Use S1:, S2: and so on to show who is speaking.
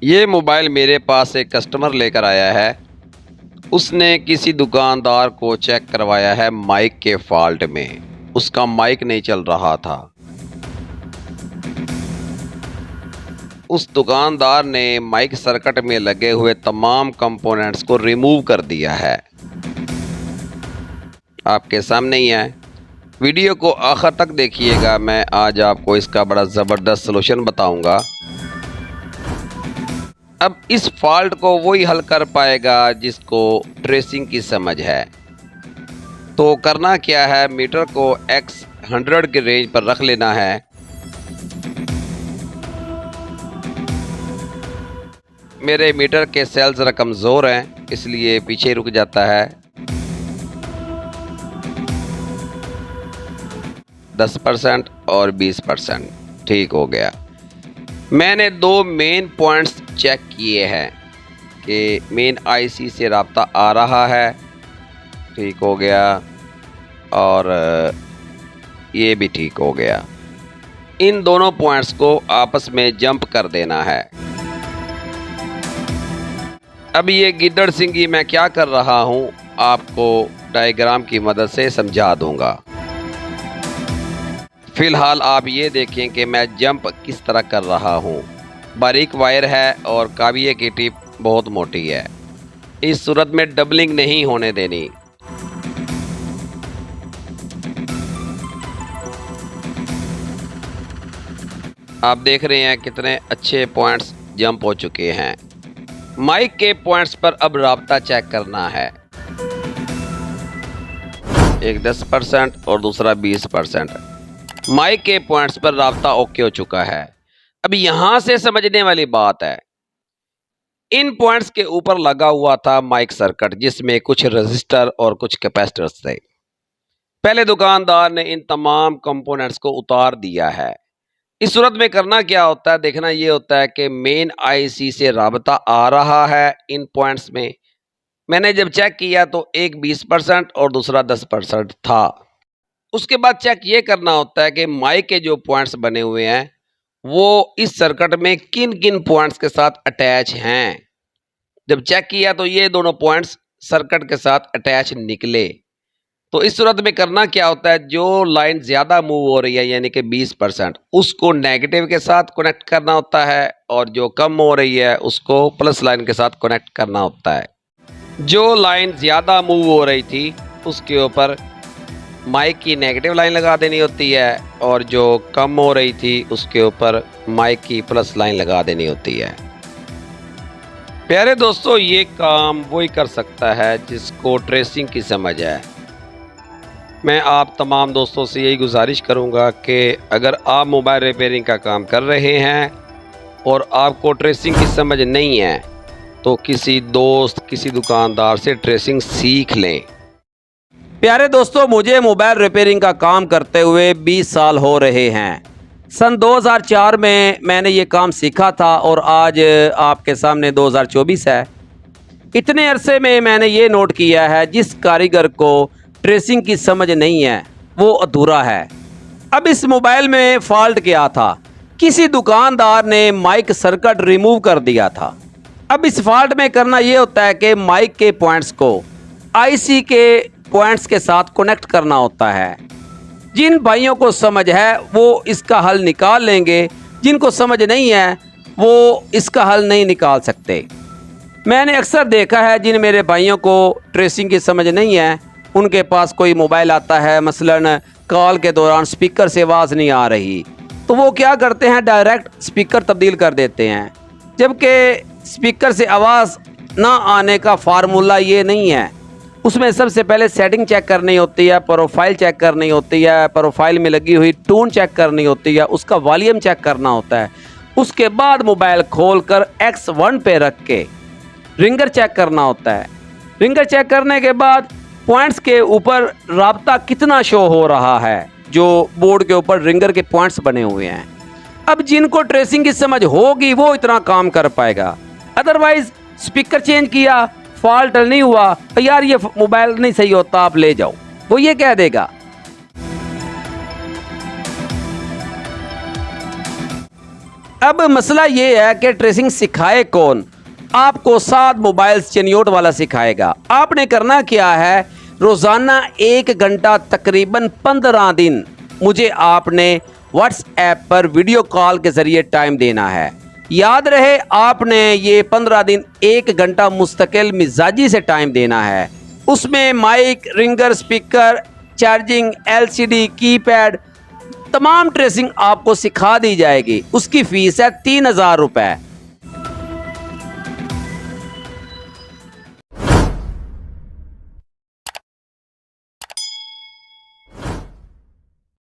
S1: ये मोबाइल मेरे पास एक कस्टमर लेकर आया है। उसने किसी दुकानदार को चेक करवाया है माइक के फॉल्ट में। उसका माइक नहीं चल रहा था। उस दुकानदार ने माइक सर्किट में लगे हुए तमाम कंपोनेंट्स को रिमूव कर दिया है। आपके सामने ही है। वीडियो को आखिर तक देखिएगा। मैं आज आपको इसका बड़ा ज़बरदस्त सलूशन बताऊंगा। अब इस फॉल्ट को वही हल कर पाएगा जिसको ट्रेसिंग की समझ है। तो करना क्या है, मीटर को X100 की रेंज पर रख लेना है। मेरे मीटर के सेल्स ज़रा कमज़ोर हैं, इसलिए पीछे रुक जाता है। 10% और 20%। ठीक हो गया। मैंने दो मेन पॉइंट्स चेक किए हैं कि मेन आईसी से राब्ता आ रहा है। ठीक हो गया। और ये भी ठीक हो गया। इन दोनों पॉइंट्स को आपस में जंप कर देना है। अब ये गिद्दड़ सिंगी मैं क्या कर रहा हूँ, आपको डायग्राम की मदद से समझा दूंगा। फ़िलहाल आप ये देखें कि मैं जंप किस तरह कर रहा हूँ। बारीक वायर है और काबिये की टिप बहुत मोटी है। इस सूरत में डबलिंग नहीं होने देनी। आप देख रहे हैं कितने अच्छे पॉइंट्स जंप हो चुके हैं। माइक के पॉइंट्स पर अब राब्ता चेक करना है। एक 10% और दूसरा 20%। माइक के पॉइंट्स पर राब्ता ओके हो चुका है। अब यहां से समझने वाली बात है, इन पॉइंट्स के ऊपर लगा हुआ था माइक सर्किट, जिसमें कुछ रजिस्टर और कुछ कैपेसिटर्स थे। पहले दुकानदार ने इन तमाम कंपोनेंट्स को उतार दिया है। इस सूरत में करना क्या होता है, देखना ये होता है कि मेन आईसी से राब्ता आ रहा है इन पॉइंट्स में। मैंने जब चेक किया तो एक 20% और दूसरा 10% था। उसके बाद चेक ये करना होता है कि माइक के जो पॉइंट्स बने हुए हैं वो इस सर्किट में किन किन पॉइंट्स के साथ अटैच हैं। जब चेक किया तो ये दोनों पॉइंट्स सर्किट के साथ अटैच निकले। तो इस सूरत में करना क्या होता है, जो लाइन ज़्यादा मूव हो रही है यानी कि 20%, उसको नेगेटिव के साथ कनेक्ट करना होता है और जो कम हो रही है उसको प्लस लाइन के साथ कनेक्ट करना होता है। जो लाइन ज़्यादा मूव हो रही थी उसके ऊपर माइक की नेगेटिव लाइन लगा देनी होती है और जो कम हो रही थी उसके ऊपर माइक की प्लस लाइन लगा देनी होती है। प्यारे दोस्तों, ये काम वही कर सकता है जिसको ट्रेसिंग की समझ है। मैं आप तमाम दोस्तों से यही गुजारिश करूंगा कि अगर आप मोबाइल रिपेयरिंग का काम कर रहे हैं और आपको ट्रेसिंग की समझ नहीं है तो किसी दोस्त, किसी दुकानदार से ट्रेसिंग सीख लें।
S2: प्यारे दोस्तों, मुझे मोबाइल रिपेयरिंग का काम करते हुए 20 साल हो रहे हैं। सन 2004 में मैंने ये काम सीखा था और आज आपके सामने 2024 है। इतने अरसे में मैंने ये नोट किया है, जिस कारीगर को ट्रेसिंग की समझ नहीं है वो अधूरा है। अब इस मोबाइल में फ़ॉल्ट क्या था, किसी दुकानदार ने माइक सर्किट रिमूव कर दिया था। अब इस फॉल्ट में करना ये होता है कि माइक के पॉइंट्स को आईसी के पॉइंट्स के साथ कनेक्ट करना होता है। जिन भाइयों को समझ है वो इसका हल निकाल लेंगे, जिनको समझ नहीं है वो इसका हल नहीं निकाल सकते। मैंने अक्सर देखा है, जिन मेरे भाइयों को ट्रेसिंग की समझ नहीं है, उनके पास कोई मोबाइल आता है, मसलन कॉल के दौरान स्पीकर से आवाज़ नहीं आ रही, तो वो क्या करते हैं, डायरेक्ट स्पीकर तब्दील कर देते हैं। जबकि स्पीकर से आवाज़ ना आने का फार्मूला ये नहीं है। उसमें सबसे पहले सेटिंग चेक करनी होती है, प्रोफाइल चेक करनी होती है, प्रोफाइल में लगी हुई टून चेक करनी होती है, उसका वॉल्यूम चेक करना होता है। उसके बाद मोबाइल खोलकर X1 पे रख के रिंगर चेक करना होता है। रिंगर चेक करने के बाद पॉइंट्स के ऊपर राब्ता कितना शो हो रहा है, जो बोर्ड के ऊपर रिंगर के पॉइंट्स बने हुए हैं। अब जिनको ट्रेसिंग की समझ होगी वो इतना काम कर पाएगा। अदरवाइज स्पीकर चेंज किया, फॉल्ट नहीं हुआ, तो यार ये मोबाइल नहीं सही होता, आप ले जाओ, वो ये कह देगा। अब मसला ये है कि ट्रेसिंग सिखाए कौन। आपको 7 मोबाइल्स चनियोट वाला सिखाएगा। आपने करना क्या है, रोज़ाना 1 घंटा तकरीबन 15 दिन मुझे आपने व्हाट्सएप पर वीडियो कॉल के ज़रिए टाइम देना है। याद रहे, आपने ये 15 दिन 1 घंटा मुस्तकिल मिजाजी से टाइम देना है। उसमें mic, ringer, speaker, charging, LCD, keypad, तमाम ट्रेसिंग आपको सिखा दी जाएगी। उसकी फ़ीस है 3000 रुपये।